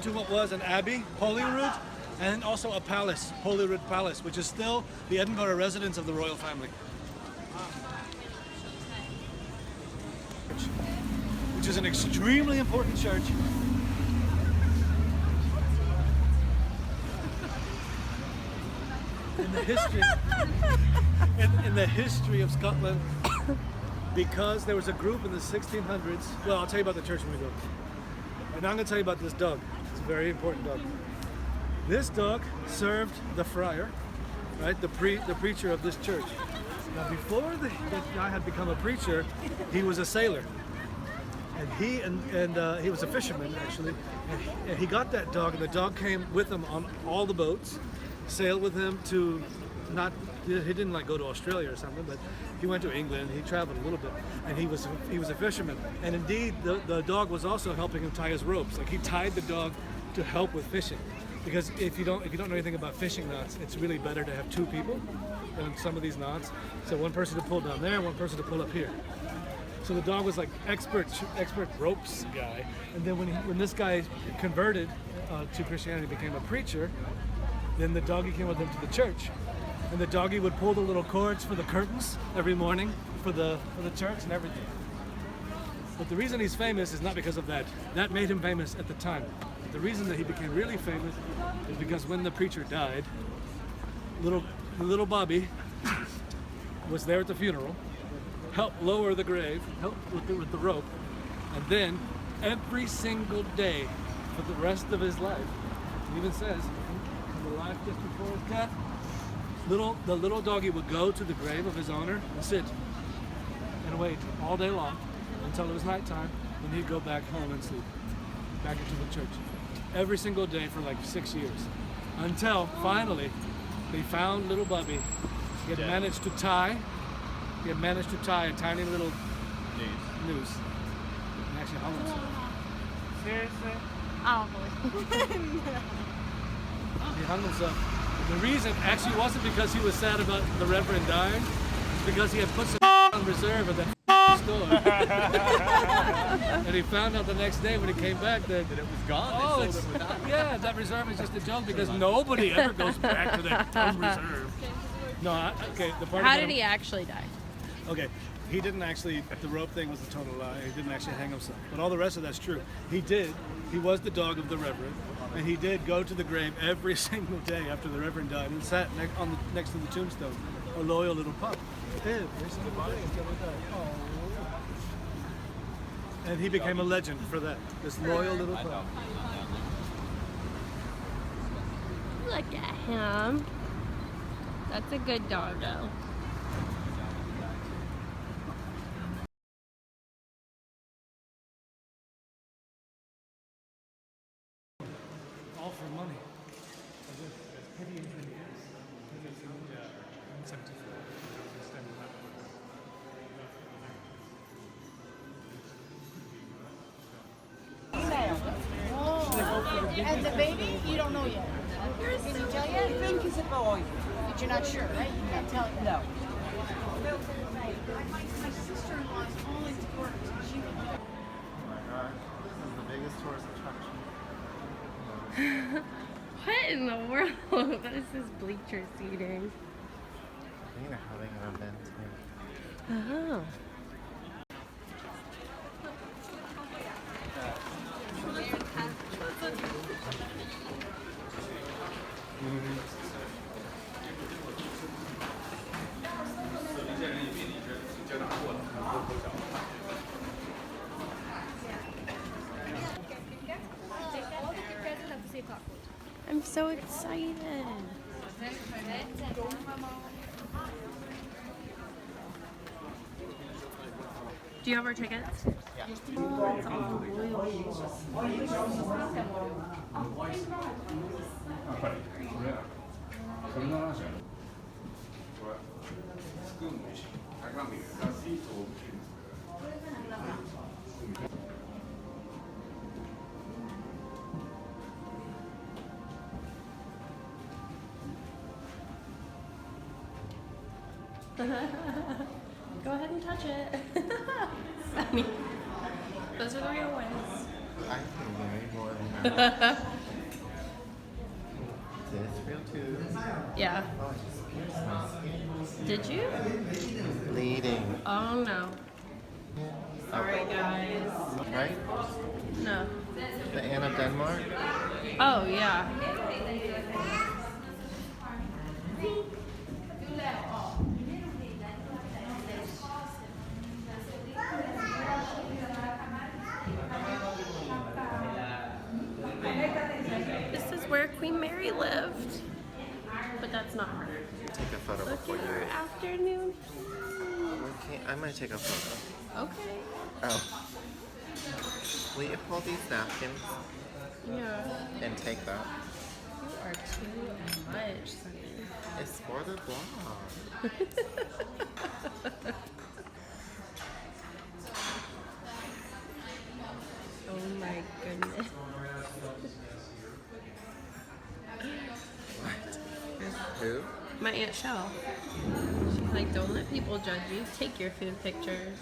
home to what was an abbey, Holyrood, and also a palace, Holyrood Palace, which is still the Edinburgh residence of the royal family. Which is an extremely important church. In the history, in the history of Scotland, because there was a group in the 1600s. Well, I'll tell you about the church when we go. And I'm going to tell you about this dog. It's a very important dog. This dog served the friar, right? The preacher of this church. Now, before the guy had become a preacher, he was a sailor. And he was a fisherman, actually. And he got that dog, and the dog came with him on all the boats, sailed with him to he didn't like go to Australia or something, but he went to England. He traveled a little bit, and he was a fisherman. And indeed, the dog was also helping him tie his ropes. Like, he tied the dog to help with fishing, because if you don't know anything about fishing knots, it's really better to have two people than some of these knots. So one person to pull down there, one person to pull up here. So the dog was like expert ropes guy. And then when this guy converted to Christianity, became a preacher, then the doggy came with him to the church. And the doggy would pull the little cords for the curtains every morning for the church and everything. But the reason he's famous is not because of that. That made him famous at the time. The reason that he became really famous is because when the preacher died, little Bobby was there at the funeral, helped lower the grave, helped with the rope, and then every single day for the rest of his life, it even says, in the life just before his death, the little doggy would go to the grave of his owner and sit and wait all day long until it was nighttime, and he'd go back home and sleep, back into the church. Every single day for like 6 years. Until finally they found little Bubby. He had managed to tie a tiny little noose. And actually hung himself. Seriously? Oh. He hung himself. The reason actually wasn't because he was sad about the Reverend dying, it's because he had put some on reserve at that store. And he found out the next day when he came back that it was gone. Oh, yeah, that reserve is just a joke because nobody ever goes back to that reserve. No, okay. How did he actually die? Okay, he didn't actually. The rope thing was a total lie. He didn't actually hang himself. But all the rest of that's true. He did. He was the dog of the Reverend, and he did go to the grave every single day after the Reverend died and sat next to the tombstone, a loyal little pup. Every single day until he died. Oh. And he became a legend for that. This loyal little pup. Look at him. That's a good doggo. All for money. And the baby, you don't know yet. Can you tell yet? I think it's a boy. But you're not sure, right? You can't tell yet. No. My sister-in-law is only tourist. She would know. Oh my god, this is the biggest tourist attraction. What in the world? What is this bleacher seating? I think they're having an event here. Oh. I'm so excited. Do you have our tickets? Yeah. Go ahead and touch it. Sunny. Those are the real ones. I can marry more than that. This real too. Yeah. Oh, I just pierced my skin. Did you? Bleeding. Oh no. Sorry, guys. Right? No. The Anne of Denmark? Oh yeah. This is where Queen Mary lived. But that's not her. Take a photo Look before at you her leave. afternoon. Okay, I'm gonna take a photo. Okay. Oh. Will you pull these napkins Yeah. and take that? You are too much, Sunny. It's for the vlog. Oh my goodness. Who? My Aunt Shell. She's like, don't let people judge you. Take your food pictures.